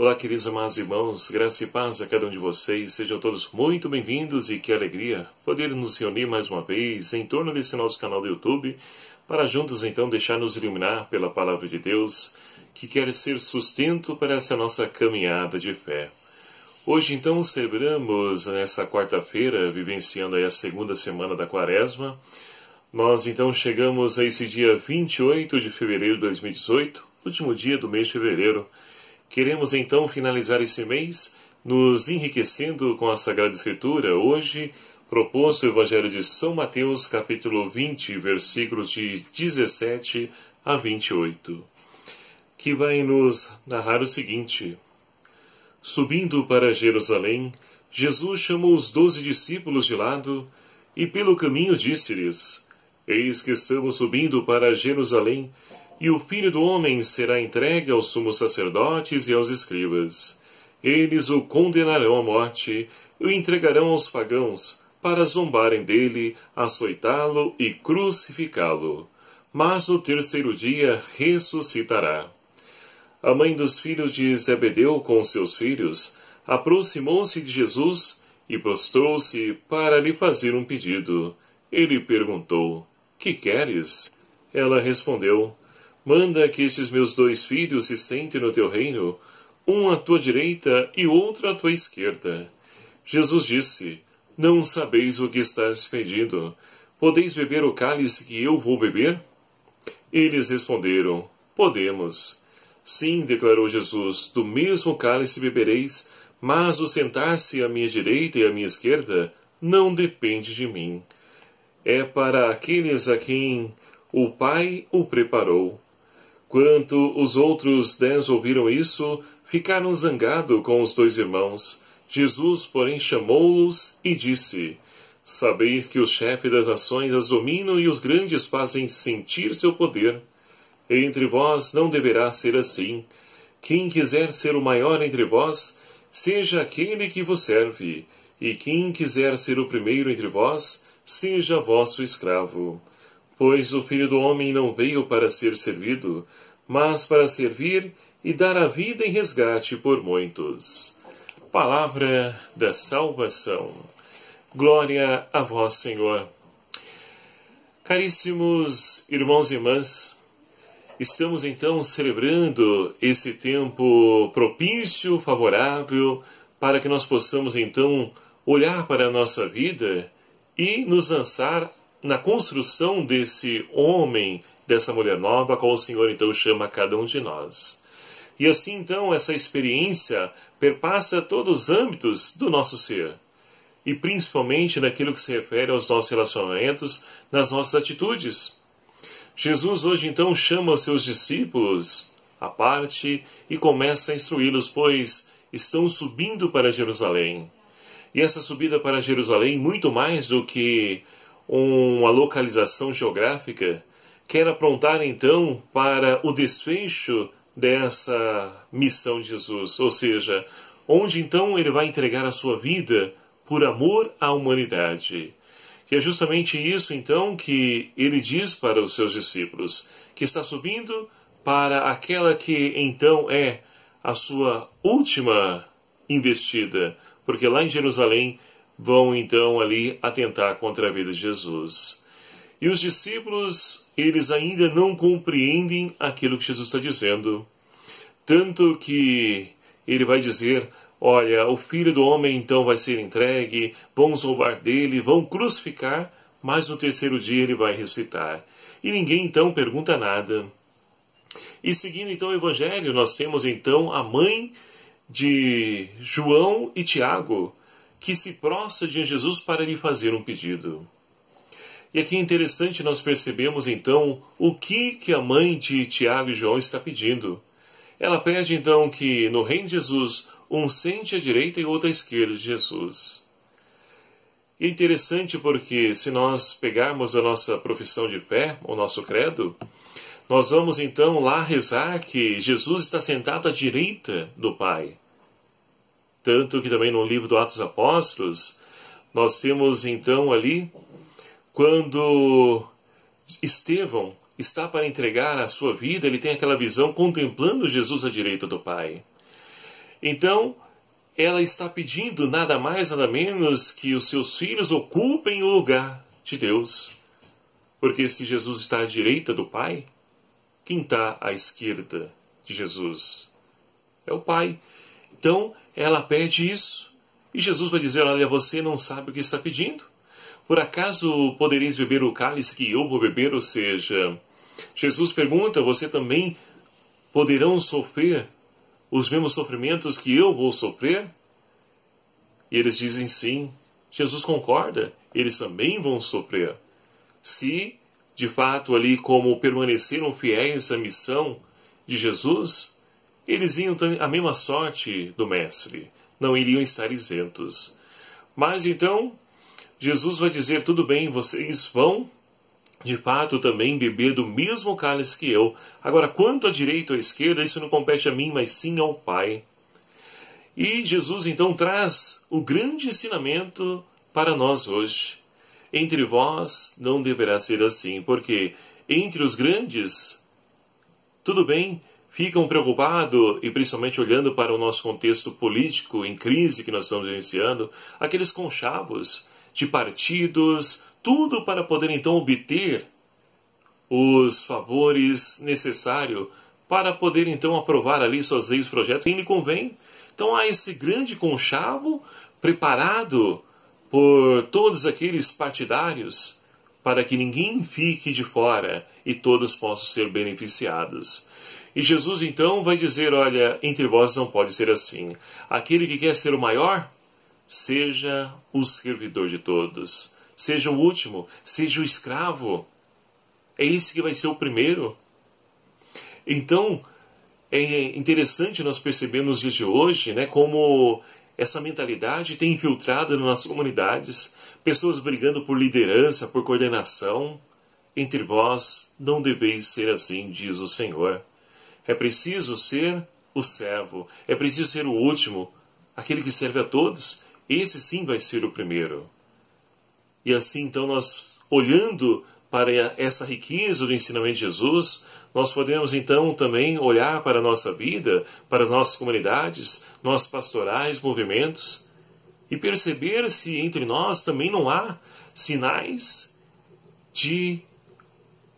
Olá, queridos amados irmãos, graça e paz a cada um de vocês. Sejam todos muito bem-vindos e que alegria poder nos reunir mais uma vez em torno desse nosso canal do YouTube para juntos então deixar-nos iluminar pela palavra de Deus que quer ser sustento para essa nossa caminhada de fé. Hoje então celebramos nessa quarta-feira, vivenciando aí a segunda semana da Quaresma. Nós então chegamos a esse dia 28 de fevereiro de 2018, último dia do mês de fevereiro. Queremos então finalizar esse mês nos enriquecendo com a Sagrada Escritura. Hoje, proposto o Evangelho de São Mateus, capítulo 20, versículos de 17 a 28, que vai nos narrar o seguinte: Subindo para Jerusalém, Jesus chamou os 12 discípulos de lado e pelo caminho disse-lhes: Eis que estamos subindo para Jerusalém, e o Filho do Homem será entregue aos sumos sacerdotes e aos escribas. Eles o condenarão à morte e o entregarão aos pagãos, para zombarem dele, açoitá-lo e crucificá-lo. Mas no terceiro dia ressuscitará. A mãe dos filhos de Zebedeu com seus filhos aproximou-se de Jesus e prostrou-se para lhe fazer um pedido. Ele perguntou: Que queres? Ela respondeu: Manda que estes meus 2 filhos se sentem no teu reino, um à tua direita e outro à tua esquerda. Jesus disse: Não sabeis o que estás pedindo. Podeis beber o cálice que eu vou beber? Eles responderam: Podemos. Sim, declarou Jesus, do mesmo cálice bebereis, mas o sentar-se à minha direita e à minha esquerda não depende de mim. É para aqueles a quem o Pai o preparou. Quando os outros 10 ouviram isso, ficaram zangados com os 2 irmãos. Jesus, porém, chamou-os e disse: Sabeis que os chefes das nações as dominam e os grandes fazem sentir seu poder. Entre vós não deverá ser assim. Quem quiser ser o maior entre vós, seja aquele que vos serve, e quem quiser ser o primeiro entre vós, seja vosso escravo. Pois o Filho do Homem não veio para ser servido, mas para servir e dar a vida em resgate por muitos. Palavra da salvação. Glória a vós, Senhor. Caríssimos irmãos e irmãs, estamos então celebrando esse tempo propício, favorável, para que nós possamos então olhar para a nossa vida e nos lançar na construção desse homem, dessa mulher nova, a qual o Senhor então chama cada um de nós. E assim então essa experiência perpassa todos os âmbitos do nosso ser. E principalmente naquilo que se refere aos nossos relacionamentos, nas nossas atitudes. Jesus hoje então chama os seus discípulos à parte e começa a instruí-los, pois estão subindo para Jerusalém. E essa subida para Jerusalém, muito mais do que uma localização geográfica, quer aprontar então para o desfecho dessa missão de Jesus, ou seja, onde então ele vai entregar a sua vida por amor à humanidade. E é justamente isso então que ele diz para os seus discípulos, que está subindo para aquela que então é a sua última investida, porque lá em Jerusalém vão então ali atentar contra a vida de Jesus. E os discípulos, eles ainda não compreendem aquilo que Jesus está dizendo. Tanto que ele vai dizer: olha, o Filho do Homem então vai ser entregue, vão zombar dele, vão crucificar, mas no terceiro dia ele vai ressuscitar. E ninguém então pergunta nada. E seguindo então o Evangelho, nós temos então a mãe de João e Tiago, que se prostra diante de Jesus para lhe fazer um pedido. E aqui é interessante nós percebemos então o que a mãe de Tiago e João está pedindo. Ela pede então que no reino de Jesus um sente à direita e outro à esquerda de Jesus. E é interessante porque se nós pegarmos a nossa profissão de fé, o nosso credo, nós vamos então lá rezar que Jesus está sentado à direita do Pai. Tanto que também no livro do Atos dos Apóstolos, nós temos então ali, quando Estevão está para entregar a sua vida, ele tem aquela visão contemplando Jesus à direita do Pai. Então, ela está pedindo nada mais, nada menos que os seus filhos ocupem o lugar de Deus. Porque se Jesus está à direita do Pai, quem está à esquerda de Jesus? É o Pai. Então, ela pede isso. E Jesus vai dizer, olha, você não sabe o que está pedindo. Por acaso podereis beber o cálice que eu vou beber? Ou seja, Jesus pergunta, você também poderão sofrer os mesmos sofrimentos que eu vou sofrer? E eles dizem sim. Jesus concorda, eles também vão sofrer. Se, de fato, ali como permaneceram fiéis à missão de Jesus, eles iam ter a mesma sorte do Mestre, não iriam estar isentos. Mas então, Jesus vai dizer, tudo bem, vocês vão, de fato, também beber do mesmo cálice que eu. Agora, quanto à direita ou à esquerda, isso não compete a mim, mas sim ao Pai. E Jesus, então, traz o grande ensinamento para nós hoje. Entre vós não deverá ser assim, porque entre os grandes, tudo bem, ficam preocupados, e principalmente olhando para o nosso contexto político em crise que nós estamos vivenciando, aqueles conchavos de partidos, tudo para poder então obter os favores necessários para poder então aprovar ali suas leis, projetos, quem lhe convém. Então há esse grande conchavo preparado por todos aqueles partidários para que ninguém fique de fora e todos possam ser beneficiados. E Jesus então vai dizer, olha, entre vós não pode ser assim. Aquele que quer ser o maior, seja o servidor de todos. Seja o último, seja o escravo. É esse que vai ser o primeiro. Então, é interessante nós percebermos nos dias de hoje, né, como essa mentalidade tem infiltrado nas nossas comunidades, pessoas brigando por liderança, por coordenação. Entre vós não deveis ser assim, diz o Senhor. É preciso ser o servo, é preciso ser o último, aquele que serve a todos. Esse sim vai ser o primeiro. E assim, então, nós, olhando para essa riqueza do ensinamento de Jesus, nós podemos, então, também olhar para a nossa vida, para as nossas comunidades, nossos pastorais, movimentos, e perceber se entre nós também não há sinais de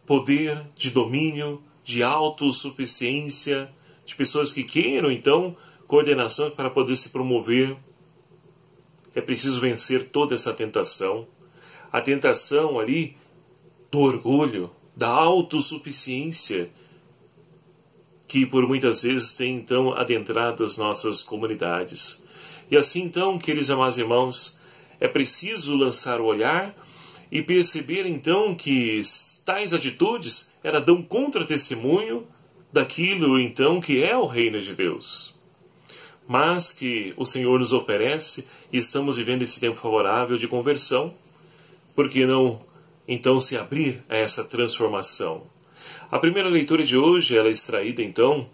poder, de domínio, de autossuficiência, de pessoas que queiram, então, coordenação para poder se promover. É preciso vencer toda essa tentação. A tentação ali do orgulho, da autossuficiência, que por muitas vezes tem então adentrado as nossas comunidades. E assim então, queridos amados irmãos, é preciso lançar o olhar e perceber então que tais atitudes dão contra-testemunho daquilo então que é o reino de Deus. Mas que o Senhor nos oferece, e estamos vivendo esse tempo favorável de conversão, por que não então se abrir a essa transformação? A primeira leitura de hoje ela é extraída então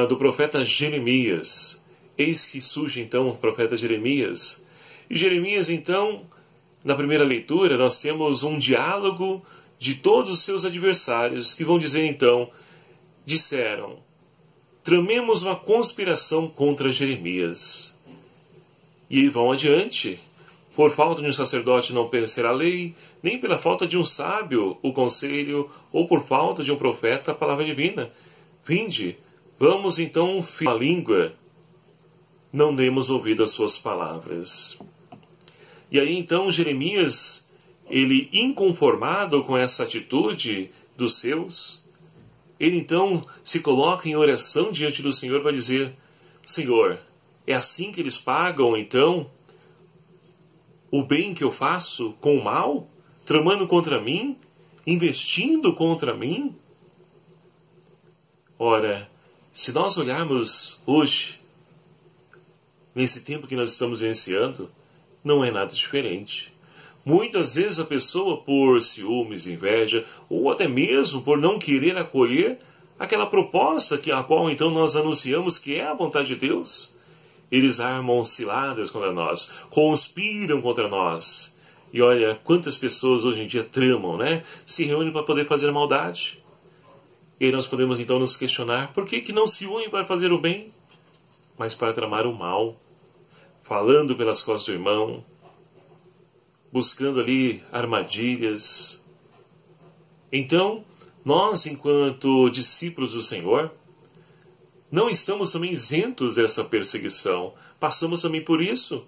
do profeta Jeremias. Eis que surge então o profeta Jeremias. E Jeremias então, na primeira leitura, nós temos um diálogo de todos os seus adversários, que vão dizer então, disseram, tramemos uma conspiração contra Jeremias. E vão adiante. Por falta de um sacerdote não perecerá a lei, nem pela falta de um sábio o conselho, ou por falta de um profeta a palavra divina. Vinde, vamos então a língua, não demos ouvido às suas palavras. E aí então Jeremias, ele inconformado com essa atitude dos seus, ele então se coloca em oração diante do Senhor, vai dizer, Senhor, é assim que eles pagam então o bem que eu faço com o mal, tramando contra mim, investindo contra mim? Ora, se nós olharmos hoje, nesse tempo que nós estamos vivenciando, não é nada diferente. Muitas vezes a pessoa, por ciúmes, inveja, ou até mesmo por não querer acolher aquela proposta a qual então nós anunciamos que é a vontade de Deus, eles armam ciladas contra nós, conspiram contra nós. E olha, quantas pessoas hoje em dia tramam, né? Se reúnem para poder fazer maldade. E aí nós podemos então nos questionar, por que não se unem para fazer o bem? mas para tramar o mal, falando pelas costas do irmão, buscando ali armadilhas. Então, nós, enquanto discípulos do Senhor, não estamos também isentos dessa perseguição. Passamos também por isso.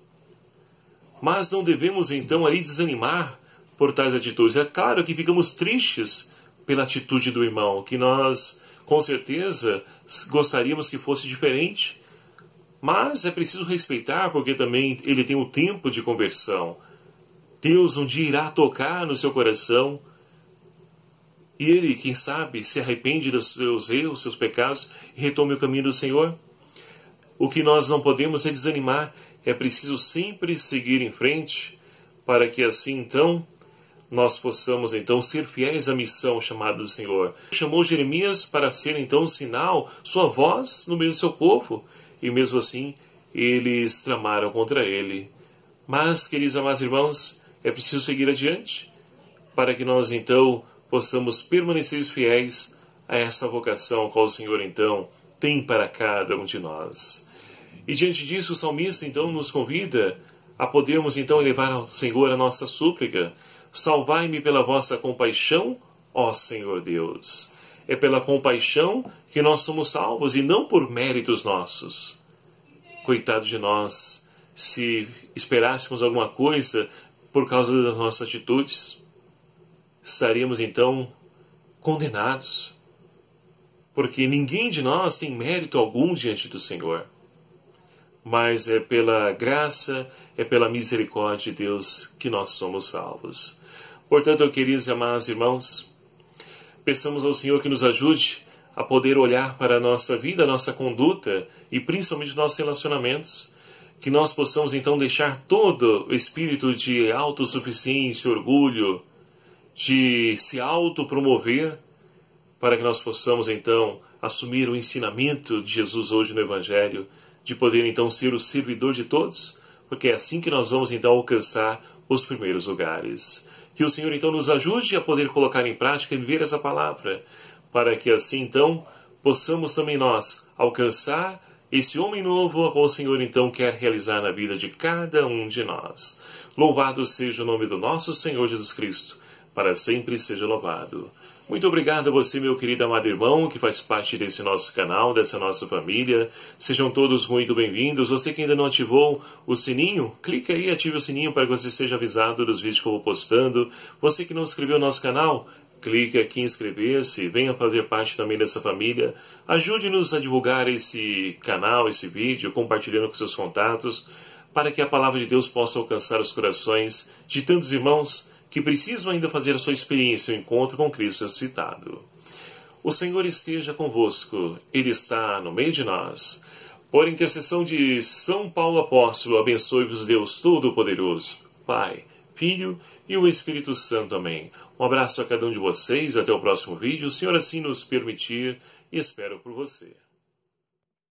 Mas não devemos então ali desanimar por tais atitudes. É claro que ficamos tristes pela atitude do irmão, que nós, com certeza, gostaríamos que fosse diferente. Mas é preciso respeitar, porque também ele tem o tempo de conversão. Deus um dia irá tocar no seu coração. E ele, quem sabe, se arrepende dos seus erros, seus pecados, e retome o caminho do Senhor. O que nós não podemos é desanimar. É preciso sempre seguir em frente, para que assim, então, nós possamos, então, ser fiéis à missão chamada do Senhor. Chamou Jeremias para ser, então, sinal, sua voz no meio do seu povo. E mesmo assim, eles tramaram contra ele. Mas, queridos amados irmãos, é preciso seguir adiante, para que nós, então, possamos permanecer fiéis a essa vocação qual o Senhor, então, tem para cada um de nós. E diante disso, o salmista, então, nos convida a podermos, então, elevar ao Senhor a nossa súplica. Salvai-me pela vossa compaixão, ó Senhor Deus. É pela compaixão que nós somos salvos e não por méritos nossos. Coitado de nós, se esperássemos alguma coisa por causa das nossas atitudes, estaríamos então condenados, porque ninguém de nós tem mérito algum diante do Senhor, mas é pela graça, é pela misericórdia de Deus que nós somos salvos. Portanto, queridos e amados irmãos, peçamos ao Senhor que nos ajude a poder olhar para a nossa vida, a nossa conduta e principalmente nossos relacionamentos, que nós possamos então deixar todo o espírito de autossuficiência, orgulho, de se autopromover, para que nós possamos então assumir o ensinamento de Jesus hoje no Evangelho, de poder então ser o servidor de todos, porque é assim que nós vamos então alcançar os primeiros lugares. Que o Senhor então nos ajude a poder colocar em prática e viver essa palavra, para que assim então possamos também nós alcançar esse homem novo a qual o Senhor então quer realizar na vida de cada um de nós. Louvado seja o nome do nosso Senhor Jesus Cristo, para sempre seja louvado. Muito obrigado a você, meu querido amado irmão, que faz parte desse nosso canal, dessa nossa família. Sejam todos muito bem-vindos. Você que ainda não ativou o sininho, clique aí e ative o sininho para que você seja avisado dos vídeos que eu vou postando. Você que não se inscreveu no nosso canal, clique aqui em inscrever-se, venha fazer parte também dessa família. Ajude-nos a divulgar esse canal, esse vídeo, compartilhando com seus contatos, para que a palavra de Deus possa alcançar os corações de tantos irmãos que precisam ainda fazer a sua experiência, o encontro com Cristo ressuscitado. O Senhor esteja convosco, Ele está no meio de nós. Por intercessão de São Paulo Apóstolo, abençoe-vos Deus Todo-Poderoso, Pai, Filho e o Espírito Santo. Amém. Um abraço a cada um de vocês, até o próximo vídeo, o Senhor assim nos permitir, e espero por você.